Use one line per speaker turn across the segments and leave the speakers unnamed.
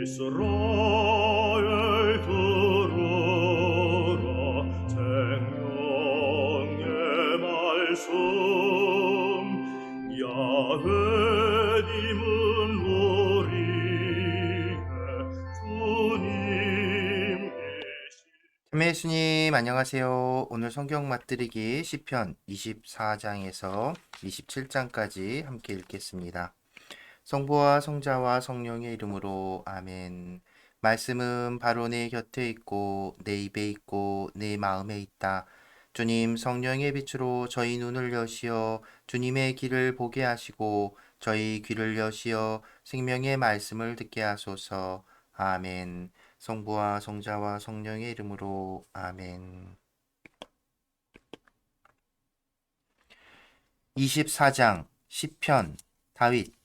이스라엘 들으라 생명의 말씀 야훼님은 우리의 주님이시.
참매 예수님 안녕하세요. 오늘 성경 맛들이기 시편 24장에서 27장까지 함께 읽겠습니다. 성부와 성자와 성령의 이름으로 아멘. 말씀은 바로 내 곁에 있고 내 입에 있고 내 마음에 있다. 주님 성령의 빛으로 저희 눈을 여시어 주님의 길을 보게 하시고 저희 귀를 여시어 생명의 말씀을 듣게 하소서. 아멘. 성부와 성자와 성령의 이름으로 아멘. 24장 시편 다윗.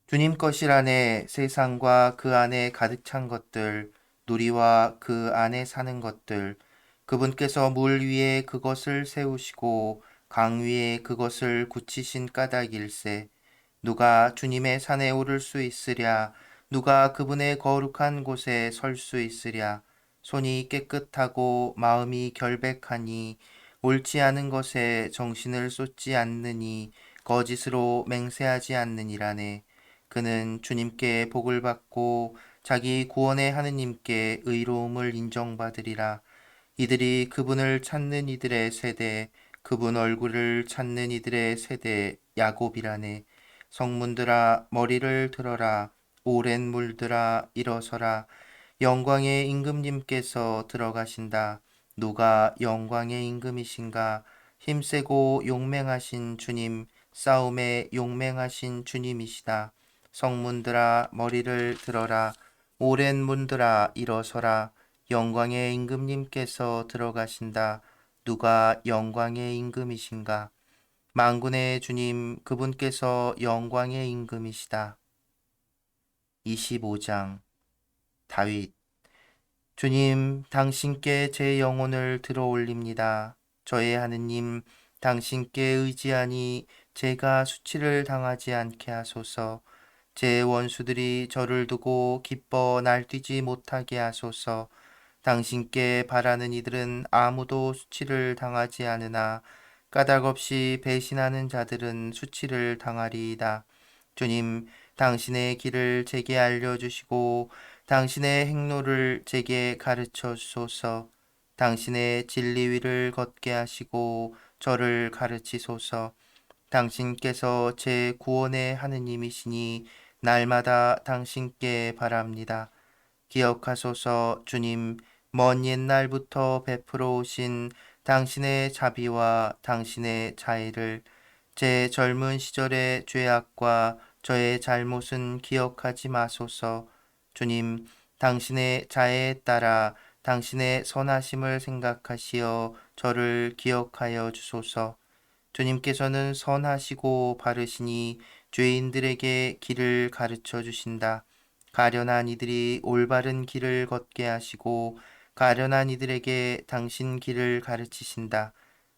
주님 것이라네 세상과 그 안에 가득 찬 것들, 누리와 그 안에 사는 것들, 그분께서 물 위에 그것을 세우시고 강 위에 그것을 굳히신 까닭일세. 누가 주님의 산에 오를 수 있으랴? 누가 그분의 거룩한 곳에 설 수 있으랴? 손이 깨끗하고 마음이 결백하니 옳지 않은 것에 정신을 쏟지 않느니 거짓으로 맹세하지 않느니라네. 그는 주님께 복을 받고 자기 구원의 하느님께 의로움을 인정받으리라. 이들이 그분을 찾는 이들의 세대, 그분 얼굴을 찾는 이들의 세대 야곱이라네. 성문들아 머리를 들어라. 오랜 물들아 일어서라. 영광의 임금님께서 들어가신다. 누가 영광의 임금이신가? 힘세고 용맹하신 주님, 싸움에 용맹하신 주님이시다. 성문들아 머리를 들어라. 오랜 문들아 일어서라. 영광의 임금님께서 들어가신다. 누가 영광의 임금이신가? 만군의 주님, 그분께서 영광의 임금이시다. 25장 다윗. 주님, 당신께 제 영혼을 들어 올립니다. 저의 하느님, 당신께 의지하니 제가 수치를 당하지 않게 하소서. 제 원수들이 저를 두고 기뻐 날뛰지 못하게 하소서. 당신께 바라는 이들은 아무도 수치를 당하지 않으나 까닭없이 배신하는 자들은 수치를 당하리이다. 주님, 당신의 길을 제게 알려주시고 당신의 행로를 제게 가르쳐 주소서. 당신의 진리 위를 걷게 하시고 저를 가르치소서. 당신께서 제 구원의 하느님이시니 날마다 당신께 바랍니다. 기억하소서. 주님, 먼 옛날부터 베풀어 오신 당신의 자비와 당신의 자애를 제 젊은 시절의 죄악과 저의 잘못은 기억하지 마소서. 주님, 당신의 자애에 따라 당신의 선하심을 생각하시어 저를 기억하여 주소서. 주님께서는 선하시고 바르시니 죄인들에게 길을 가르쳐 주신다. 가련한 이들이 올바른 길을 걷게 하시고 가련한 이들에게 당신 길을 가르치신다.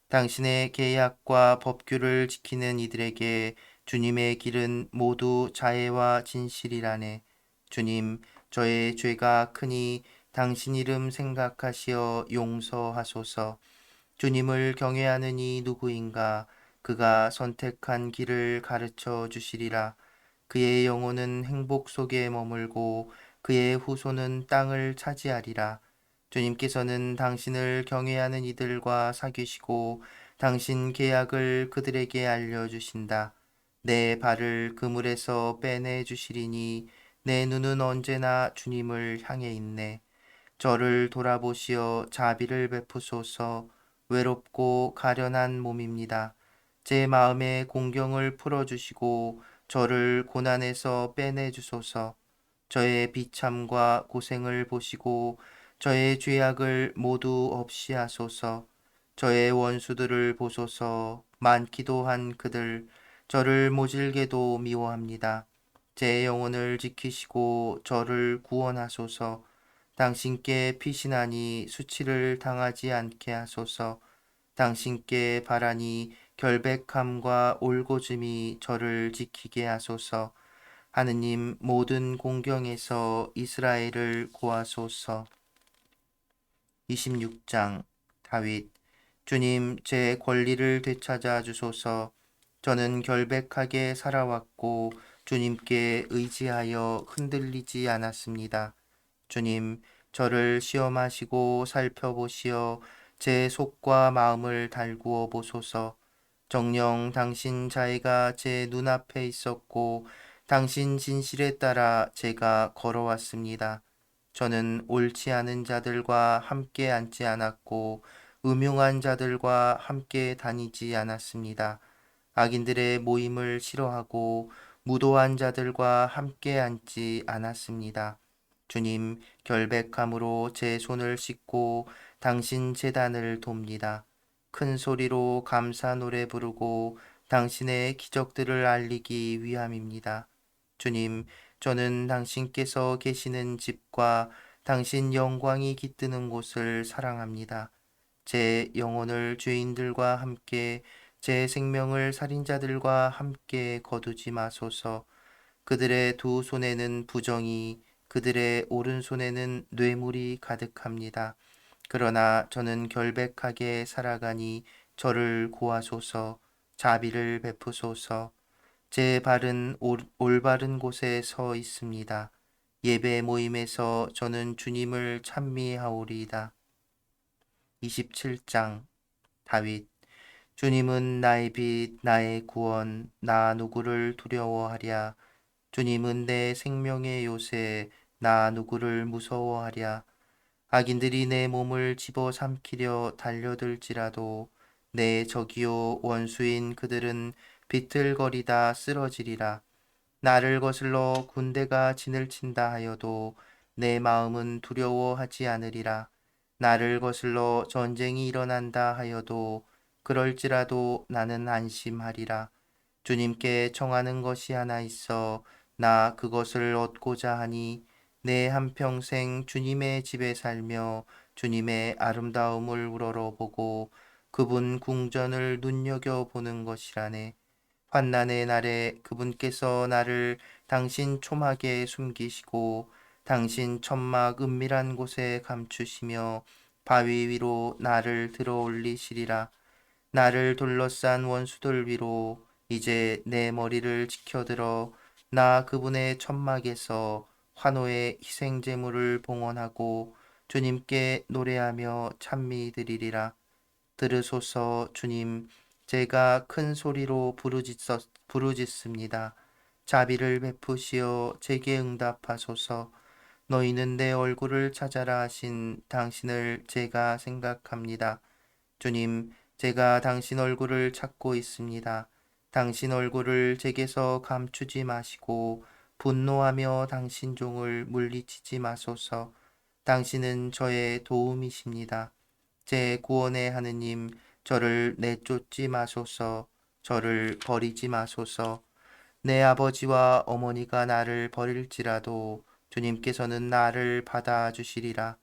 당신의 계약과 법규를 지키는 이들에게 주님의 길은 모두 자애와 진실이라네. 주님, 저의 죄가 크니 당신 이름 생각하시어 용서하소서. 주님을 경외하는 이 누구인가? 그가 선택한 길을 가르쳐 주시리라. 그의 영혼은 행복 속에 머물고 그의 후손은 땅을 차지하리라. 주님께서는 당신을 경외하는 이들과 사귀시고 당신 계약을 그들에게 알려주신다. 내 발을 그물에서 빼내 주시리니 내 눈은 언제나 주님을 향해 있네. 저를 돌아보시어 자비를 베푸소서. 외롭고 가련한 몸입니다. 제 마음에 공경을 풀어주시고 저를 고난에서 빼내주소서. 저의 비참과 고생을 보시고 저의 죄악을 모두 없이 하소서. 저의 원수들을 보소서. 많기도 한 그들 저를 모질게도 미워합니다. 제 영혼을 지키시고 저를 구원하소서. 당신께 피신하니 수치를 당하지 않게 하소서. 당신께 바라니 결백함과 올고즘이 저를 지키게 하소서. 하느님 모든 공경에서 이스라엘을 구하소서. 26장 다윗 주님 제 권리를 되찾아 주소서. 저는 결백하게 살아왔고 주님께 의지하여 흔들리지 않았습니다. 주님, 저를 시험하시고 살펴보시어 제 속과 마음을 달구어 보소서. 정녕 당신 자애가 제 눈앞에 있었고 당신 진실에 따라 제가 걸어왔습니다. 저는 옳지 않은 자들과 함께 앉지 않았고 음흉한 자들과 함께 다니지 않았습니다. 악인들의 모임을 싫어하고 무도한 자들과 함께 앉지 않았습니다. 주님, 결백함으로 제 손을 씻고 당신 제단을 돕니다. 큰 소리로 감사 노래 부르고 당신의 기적들을 알리기 위함입니다. 주님, 저는 당신께서 계시는 집과 당신 영광이 깃드는 곳을 사랑합니다. 제 영혼을 죄인들과 함께 제 생명을 살인자들과 함께 거두지 마소서. 그들의 두 손에는 부정이 그들의 오른손에는 뇌물이 가득합니다. 그러나 저는 결백하게 살아가니 저를 구하소서. 자비를 베푸소서. 제 발은 올바른 곳에 서 있습니다. 예배 모임에서 저는 주님을 찬미하오리이다. 27장 다윗 주님은 나의 빛, 나의 구원, 나 누구를 두려워하랴. 주님은 내 생명의 요새, 나 누구를 무서워하랴. 악인들이 내 몸을 집어삼키려 달려들지라도 내 적이요 원수인 그들은 비틀거리다 쓰러지리라. 나를 거슬러 군대가 진을 친다 하여도 내 마음은 두려워하지 않으리라. 나를 거슬러 전쟁이 일어난다 하여도 그럴지라도 나는 안심하리라. 주님께 청하는 것이 하나 있어 나 그것을 얻고자 하니 내 한평생 주님의 집에 살며 주님의 아름다움을 우러러보고 그분 궁전을 눈여겨보는 것이라네. 환난의 날에 그분께서 나를 당신 초막에 숨기시고 당신 천막 은밀한 곳에 감추시며 바위 위로 나를 들어 올리시리라. 나를 둘러싼 원수들 위로 이제 내 머리를 지켜들어 나 그분의 천막에서 환호의 희생 제물을 봉헌하고 주님께 노래하며 찬미 드리리라. 들으소서. 주님, 제가 큰 소리로 부르짖습니다. 자비를 베푸시어 제게 응답하소서. 너희는 내 얼굴을 찾아라 하신 당신을 제가 생각합니다. 주님, 제가 당신 얼굴을 찾고 있습니다. 당신 얼굴을 제게서 감추지 마시고 분노하며 당신 종을 물리치지 마소서. 당신은 저의 도움이십니다. 제 구원의 하느님, 저를 내쫓지 마소서. 저를 버리지 마소서. 내 아버지와 어머니가 나를 버릴지라도 주님께서는 나를 받아주시리라.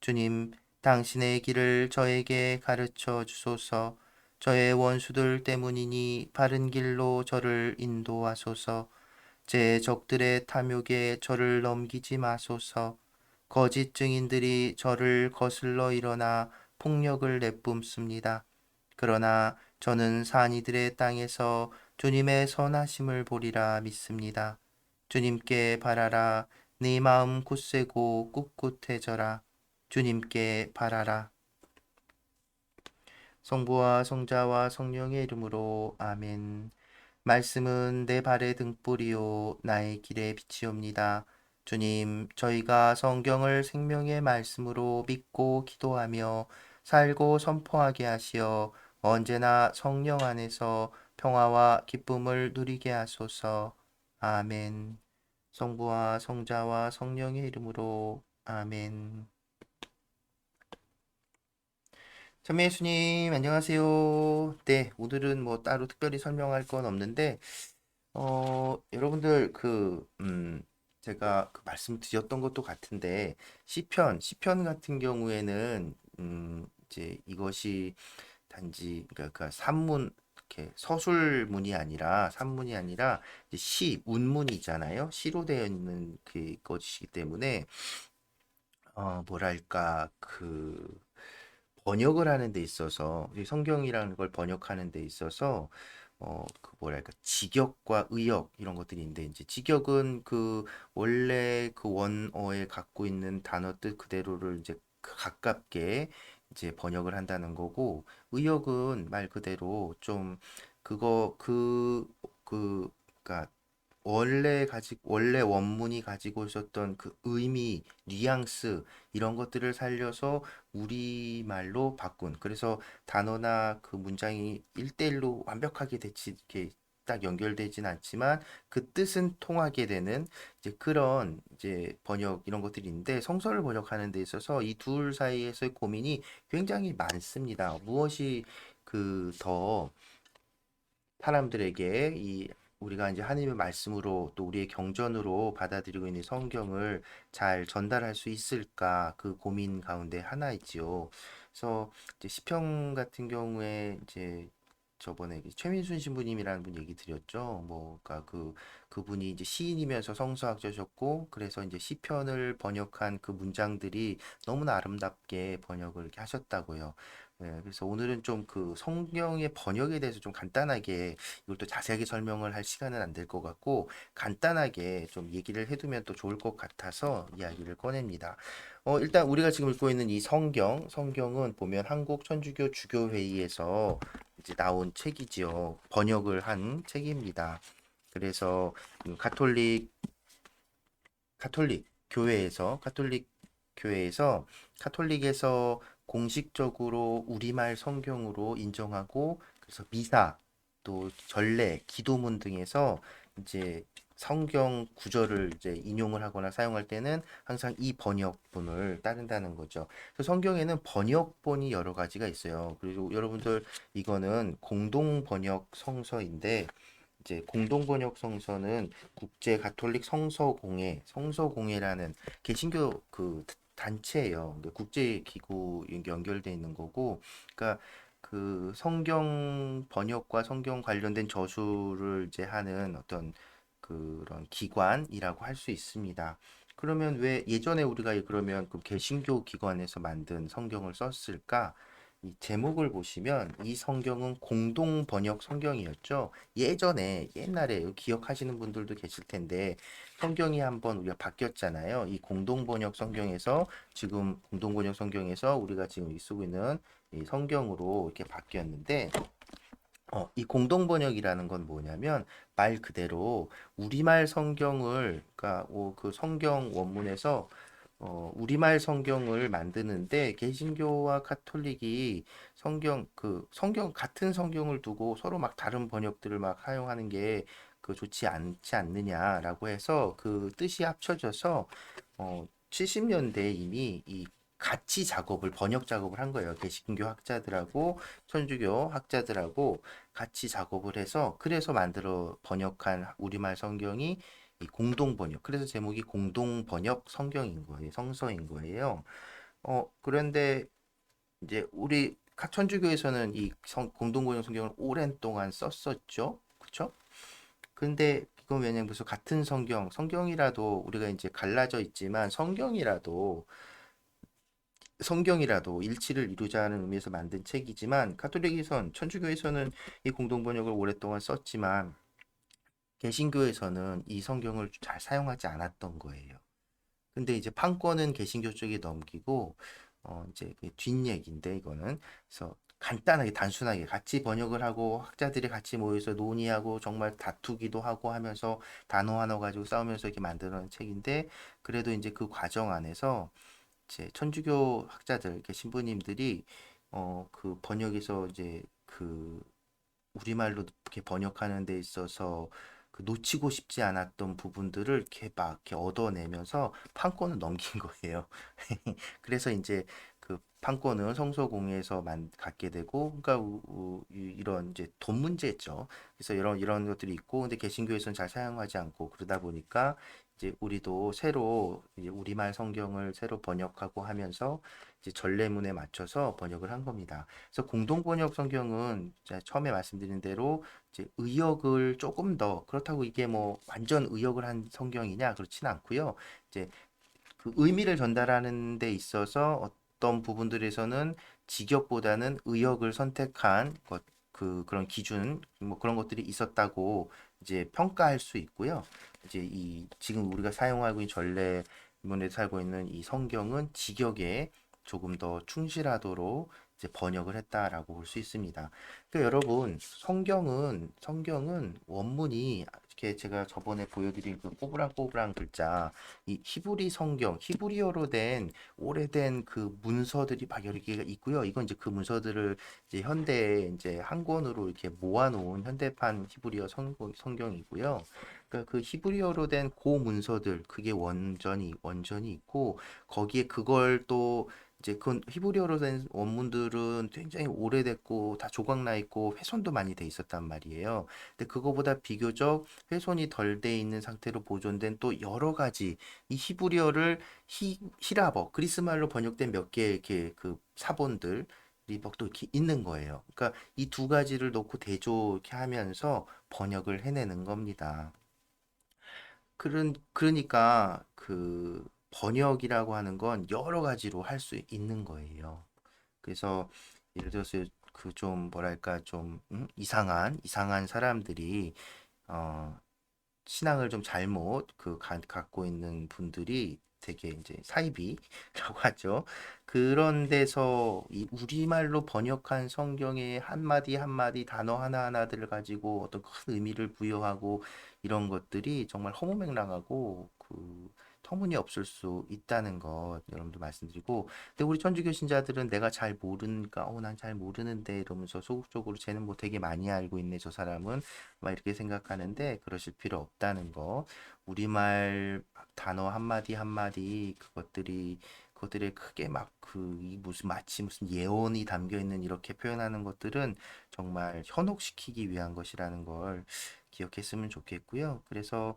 주님, 당신의 길을 저에게 가르쳐 주소서. 저의 원수들 때문이니 바른 길로 저를 인도하소서. 제 적들의 탐욕에 저를 넘기지 마소서. 거짓 증인들이 저를 거슬러 일어나 폭력을 내뿜습니다. 그러나 저는 산이들의 땅에서 주님의 선하심을 보리라 믿습니다. 주님께 바라라. 네 마음 굳세고 꿋꿋해져라. 주님께 바라라. 성부와 성자와 성령의 이름으로 아멘. 말씀은 내 발의 등불이요 나의 길의 빛이옵니다. 주님, 저희가 성경을 생명의 말씀으로 믿고 기도하며 살고 선포하게 하시어 언제나 성령 안에서 평화와 기쁨을 누리게 하소서. 아멘. 성부와 성자와 성령의 이름으로 아멘. 천미 예수님, 안녕하세요. 네, 오늘은 뭐 따로 특별히 설명할 건 없는데, 여러분들 제가 그 말씀드렸던 것도 같은데, 시편 같은 경우에는, 이제 이것이 단지, 그러니까 그 산문, 이렇게 서술문이 아니라 산문이 아니라 이제 시 운문이잖아요. 시로 되어 있는 그 것이기 때문에 뭐랄까 번역을 하는 데 있어서 이 성경이라는 걸 번역하는 데 있어서 그 뭐랄까 직역과 의역 이런 것들이 있는데 이제 직역은 그 원래 그 원어에 갖고 있는 단어 뜻 그대로를 이제 가깝게 이제 번역을 한다는 거고 의역은 말 그대로 좀 그거 그니까 원래 원문이 가지고 있었던 그 의미, 뉘앙스 이런 것들을 살려서 우리말로 바꾼. 그래서 단어나 그 문장이 일대일로 완벽하게 대치 이렇게 딱 연결되진 않지만 그 뜻은 통하게 되는 이제 그런 이제 번역 이런 것들이 있는데 성서를 번역하는 데 있어서 이 둘 사이에서의 고민이 굉장히 많습니다. 무엇이 더 사람들에게 이 우리가 이제 하나님의 말씀으로 또 우리의 경전으로 받아들이고 있는 성경을 잘 전달할 수 있을까 그 고민 가운데 하나이지요. 그래서 이제 시편 같은 경우에 이제 저번에 최민순 신부님이라는 분 얘기 드렸죠. 뭐, 그러니까 그분이 이제 시인이면서 성서학자셨고, 그래서 이제 시편을 번역한 그 문장들이 너무나 아름답게 번역을 이렇게 하셨다고요. 네, 그래서 오늘은 좀 그 성경의 번역에 대해서 좀 간단하게 이걸 또 자세하게 설명을 할 시간은 안 될 것 같고 간단하게 좀 얘기를 해두면 또 좋을 것 같아서 이야기를 꺼냅니다. 일단 우리가 지금 읽고 있는 이 성경은 보면 한국 천주교 주교회의에서 이제 나온 책이지요. 번역을 한 책입니다. 그래서 가톨릭 교회에서 카톨릭에서 공식적으로 우리말 성경으로 인정하고 그래서 미사 또 전례 기도문 등에서 이제 성경 구절을 이제 인용을 하거나 사용할 때는 항상 이 번역본을 따른다는 거죠. 그래서 성경에는 번역본이 여러 가지가 있어요. 그리고 여러분들 이거는 공동 번역 성서인데 이제 공동 번역 성서는 국제 가톨릭 성서공회라는 개신교 그 단체예요. 국제 기구 연결돼 있는 거고, 그러니까 그 성경 번역과 성경 관련된 저술을 이제 하는 어떤 그런 기관이라고 할 수 있습니다. 그러면 왜 예전에 우리가 그러면 그 개신교 기관에서 만든 성경을 썼을까? 이 제목을 보시면 이 성경은 공동 번역 성경이었죠. 옛날에 기억하시는 분들도 계실 텐데 성경이 한번 우리가 바뀌었잖아요. 이 공동 번역 성경에서 지금 공동 번역 성경에서 우리가 지금 쓰고 있는 이 성경으로 이렇게 바뀌었는데 이 공동 번역이라는 건 뭐냐면 말 그대로 우리말 성경을 그러니까 그 성경 원문에서 우리말 성경을 만드는데 개신교와 카톨릭이 성경 같은 성경을 두고 서로 막 다른 번역들을 막 사용하는 게 좋지 않지 않느냐라고 해서 그 뜻이 합쳐져서 70년대에 이미 이 같이 번역 작업을 한 거예요. 개신교 학자들하고 천주교 학자들하고 같이 작업을 해서 그래서 만들어 번역한 우리말 성경이 이 공동 번역. 그래서 제목이 공동 번역 성경인 거예요. 성서인 거예요. 그런데 이제 우리 천주교에서는 이 공동 번역 성경을 오랜 동안 썼었죠. 그렇죠? 근데 이건 왜냐면 무슨 같은 성경이라도 우리가 이제 갈라져 있지만 성경이라도 일치를 이루자는 의미에서 만든 책이지만 천주교에서는 이 공동 번역을 오랫동안 썼지만 개신교에서는 이 성경을 잘 사용하지 않았던 거예요. 근데 이제 판권은 개신교 쪽에 넘기고 이제 그 뒷얘기인데 이거는 그래서 간단하게 단순하게 같이 번역을 하고 학자들이 같이 모여서 논의하고 정말 다투기도 하고 하면서 단어 하나 가지고 싸우면서 이렇게 만드는 책인데 그래도 이제 그 과정 안에서 이제 천주교 학자들 이렇게 신부님들이 그 번역에서 이제 그 우리말로 이렇게 번역하는 데 있어서 그 놓치고 싶지 않았던 부분들을 이렇게 막 이렇게 얻어내면서 판권을 넘긴 거예요. 그래서 이제 그 판권은 성서공회에서 갖게 되고, 그러니까 이런 이제 돈 문제죠. 그래서 이런 것들이 있고, 근데 개신교에서는 잘 사용하지 않고 그러다 보니까 이제 우리도 새로 이제 우리말 성경을 새로 번역하고 하면서 이제 전례문에 맞춰서 번역을 한 겁니다. 그래서 공동 번역 성경은 제가 처음에 말씀드린 대로 이제 의역을 조금 더 그렇다고 이게 뭐 완전 의역을 한 성경이냐 그렇지는 않고요. 이제 그 의미를 전달하는 데 있어서 어떤 부분들에서는 직역보다는 의역을 선택한 그런 기준 뭐 그런 것들이 있었다고 이제 평가할 수 있고요. 이제 이 지금 우리가 사용하고 있는 전래문에 살고 있는 이 성경은 직역에 조금 더 충실하도록 이제 번역을 했다라고 볼 수 있습니다. 그러니까 여러분 성경은 원문이 이렇게 제가 저번에 보여드린 그 꼬부랑꼬부랑 글자 이 히브리 성경, 히브리어로 된 오래된 그 문서들이 막 여러 개가 있고요. 이건 이제 그 문서들을 이제 현대에 이제 한 권으로 이렇게 모아놓은 현대판 히브리어 성경이고요. 그러니까 그 히브리어로 된 고 문서들, 그게 원전이 있고 거기에 그걸 또 이제 그 히브리어로 된 원문들은 굉장히 오래됐고 다 조각나 있고 훼손도 많이 돼 있었단 말이에요. 근데 그거보다 비교적 훼손이 덜 돼 있는 상태로 보존된 또 여러 가지 이 히브리어를 히라버 그리스 말로 번역된 몇 개의 이렇게 그 사본들 이또 이렇게 있는 거예요. 그러니까 이 두 가지를 놓고 대조 이렇게 하면서 번역을 해내는 겁니다. 그러니까 그 번역이라고 하는 건 여러 가지로 할 수 있는 거예요. 그래서 예를 들어서 그 좀 뭐랄까 좀 이상한 사람들이 어 신앙을 좀 잘못 갖고 있는 분들이 되게 이제 사이비라고 하죠. 그런 데서 이 우리말로 번역한 성경의 한마디 한마디 단어 하나하나들을 가지고 어떤 큰 의미를 부여하고 이런 것들이 정말 허무맹랑하고 터무니없을 수 있다는 것 여러분들 말씀드리고 근데 우리 천주교 신자들은 내가 잘 모르니까 난 잘 모르는데 이러면서 소극적으로 쟤는 뭐 되게 많이 알고 있네 저 사람은 막 이렇게 생각하는데 그러실 필요 없다는 거. 우리말 단어 한마디 한마디 그것들에 크게 막 무슨 마치 무슨 예언이 담겨 있는 이렇게 표현하는 것들은 정말 현혹시키기 위한 것이라는 걸 기억했으면 좋겠고요. 그래서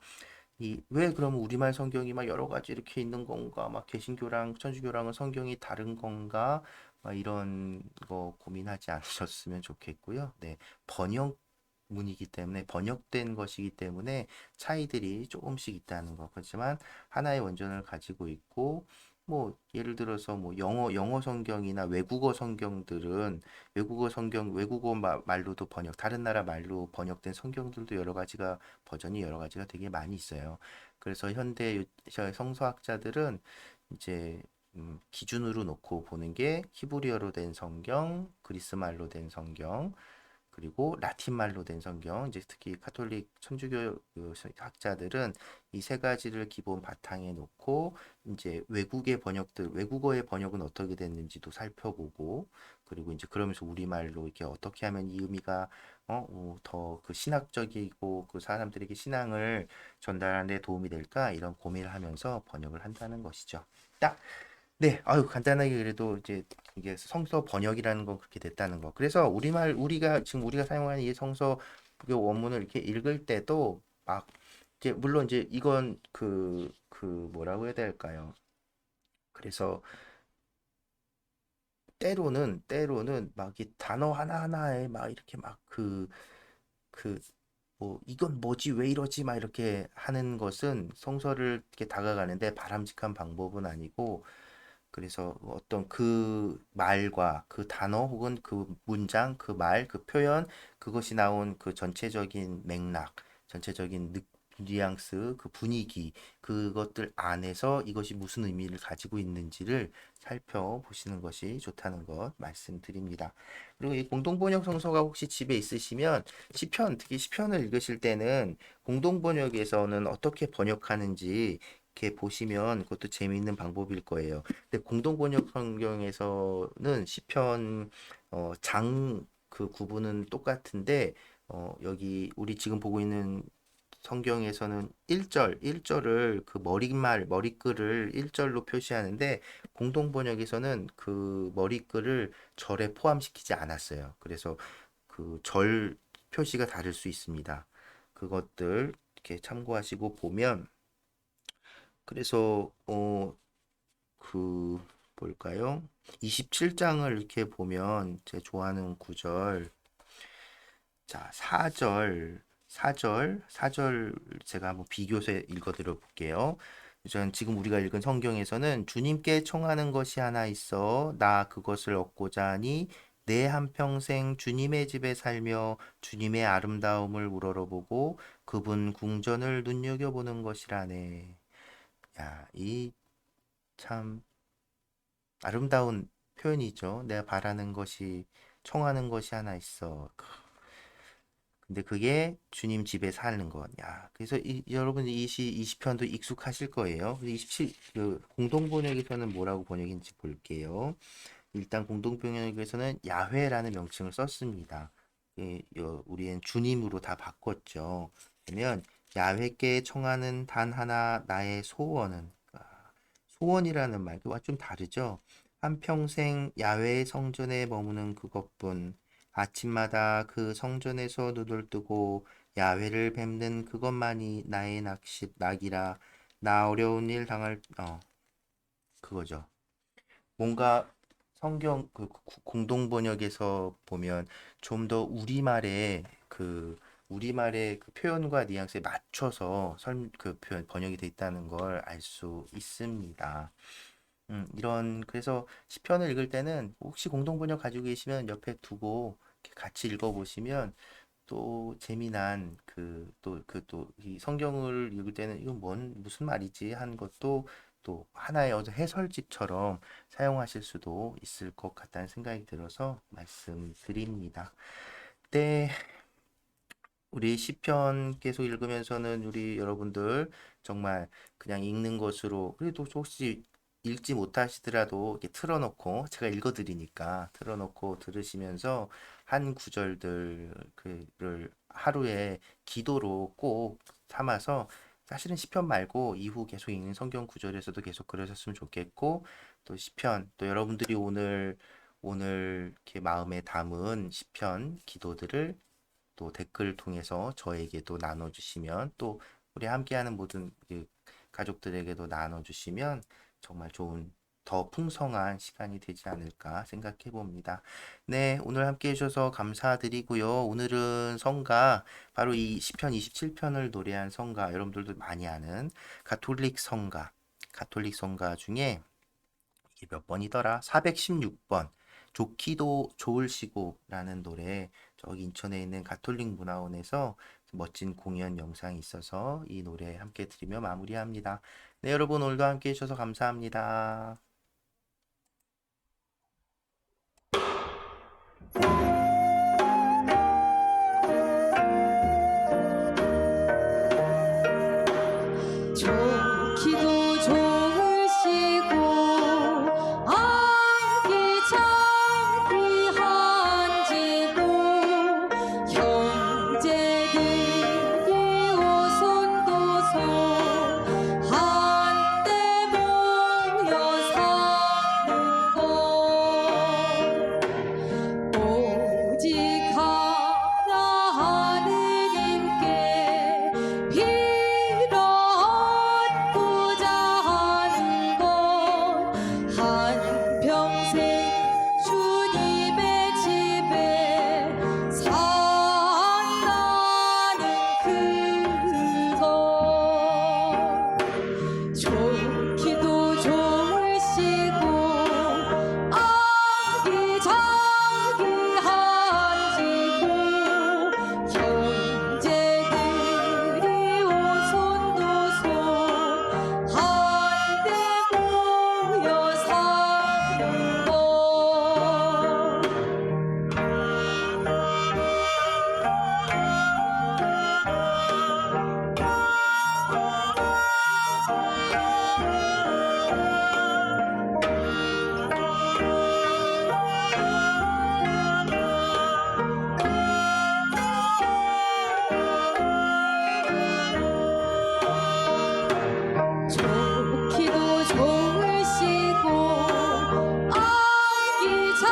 왜 그러면 우리말 성경이 막 여러 가지 이렇게 있는 건가? 막 개신교랑 천주교랑은 성경이 다른 건가? 막 이런 거 고민하지 않으셨으면 좋겠고요. 네. 번역문이기 때문에 번역된 것이기 때문에 차이들이 조금씩 있다는 거. 그렇지만 하나의 원전을 가지고 있고 뭐 예를 들어서 뭐 영어 성경이나 외국어 성경들은 외국어 말로도 다른 나라 말로 번역된 성경들도 버전이 여러 가지가 되게 많이 있어요. 그래서 현대 성서학자들은 이제 기준으로 놓고 보는 게 히브리어로 된 성경, 그리스 말로 된 성경, 그리고 라틴 말로 된 성경, 이제 특히 가톨릭 천주교 학자들은 이 세 가지를 기본 바탕에 놓고 이제 외국어의 번역은 어떻게 됐는지도 살펴보고, 그리고 이제 그러면서 우리말로 이렇게 어떻게 하면 이 의미가 더 그 신학적이고 그 사람들에게 신앙을 전달하는 데 도움이 될까 이런 고민을 하면서 번역을 한다는 것이죠. 딱 네, 아유, 간단하게 그래도 이제 이게 성서 번역이라는 건 그렇게 됐다는 거. 그래서 우리가 사용하는 이 성서 그 원문을 이렇게 읽을 때도 막, 이제, 물론 이제 이건 뭐라고 해야 될까요? 그래서 때로는 막 이 단어 하나하나에 막 이렇게 그, 뭐, 이건 뭐지, 왜 이러지, 막 이렇게 하는 것은 성서를 이렇게 다가가는데 바람직한 방법은 아니고, 그래서 어떤 그 말과 그 단어 혹은 그 문장, 그 말, 그 표현, 그것이 나온 그 전체적인 맥락, 전체적인 뉘앙스, 그 분위기, 그것들 안에서 이것이 무슨 의미를 가지고 있는지를 살펴보시는 것이 좋다는 것 말씀드립니다. 그리고 이 공동번역 성서가 혹시 집에 있으시면 특히 시편을 읽으실 때는 공동번역에서는 어떻게 번역하는지 이렇게 보시면 그것도 재미있는 방법일 거예요. 근데 공동번역 성경에서는 시편 장 그 구분은 똑같은데 여기 우리 지금 보고 있는 성경에서는 1절을 그 머리글을 1절로 표시하는데 공동번역에서는 그 머리글을 절에 포함시키지 않았어요. 그래서 그 절 표시가 다를 수 있습니다. 그것들 이렇게 참고하시고 보면 그래서 볼까요? 27장을 이렇게 보면 제가 좋아하는 구절, 자, 4절 제가 한번 비교해서 읽어드려 볼게요. 지금 우리가 읽은 성경에서는 주님께 청하는 것이 하나 있어 나 그것을 얻고자 하니 내 한평생 주님의 집에 살며 주님의 아름다움을 우러러보고 그분 궁전을 눈여겨보는 것이라네. 야, 이 참 아름다운 표현이죠. 내가 바라는 것이, 청하는 것이 하나 있어. 근데 그게 주님 집에 사는 것. 야, 그래서 여러분 이 시편도 익숙하실 거예요. 27, 공동 번역에서는 뭐라고 번역인지 볼게요. 일단 공동 번역에서는 야훼라는 명칭을 썼습니다. 우리는 주님으로 다 바꿨죠. 그러면 야훼께 청하는 단 하나 나의 소원은, 소원이라는 말과 좀 다르죠. 한평생 야훼의 성전에 머무는 그것뿐, 아침마다 그 성전에서 눈을 뜨고 야훼를 뵙는 그것만이 나의 낙이라. 나 어려운 일 당할 그거죠. 뭔가 성경 공동 번역에서 보면 좀 더 우리말의 그 표현과 뉘앙스에 맞춰서 표현 번역이 돼 있다는 걸 알 수 있습니다. 그래서 시편을 읽을 때는 혹시 공동 번역 가지고 계시면 옆에 두고 이렇게 같이 읽어보시면 또 재미난 이 성경을 읽을 때는 이건 무슨 말이지 하는 것도 또 하나의 해설집처럼 사용하실 수도 있을 것 같다는 생각이 들어서 말씀드립니다. 네, 우리 시편 계속 읽으면서는 우리 여러분들 정말 그냥 읽는 것으로, 그래도 혹시 읽지 못하시더라도 이렇게 틀어놓고 제가 읽어드리니까 틀어놓고 들으시면서 한 구절들을 하루에 기도로 꼭 삼아서, 사실은 시편 말고 이후 계속 읽는 성경 구절에서도 계속 그러셨으면 좋겠고, 또 시편, 또 여러분들이 오늘 이렇게 마음에 담은 시편 기도들을 또 댓글 통해서 저에게도 나눠주시면, 또 우리 함께하는 모든 가족들에게도 나눠주시면 정말 좋은, 더 풍성한 시간이 되지 않을까 생각해 봅니다. 네, 오늘 함께 해주셔서 감사드리고요. 오늘은 성가, 바로 이 시편 27편을 노래한 성가, 여러분들도 많이 아는 가톨릭 성가 중에 이게 몇 번이더라? 416번. 좋기도 좋을시고라는 노래, 저기 인천에 있는 가톨릭 문화원에서 멋진 공연 영상이 있어서 이 노래 함께 들으며 마무리합니다. 네, 여러분 오늘도 함께 해주셔서 감사합니다.
좋기도 좋으시고 아기자기한지고 형제들이 오손도손 한때 모여 사는 것 오직 하나 하느님께 빌어 얻고자 하는 것 한평생 주님의 집에 산다는 그것 좋기도 좋으시고 아기자기한지고 형제들이 오손도손 한데 모여 사는 것 좋기도 좋으시고 아기자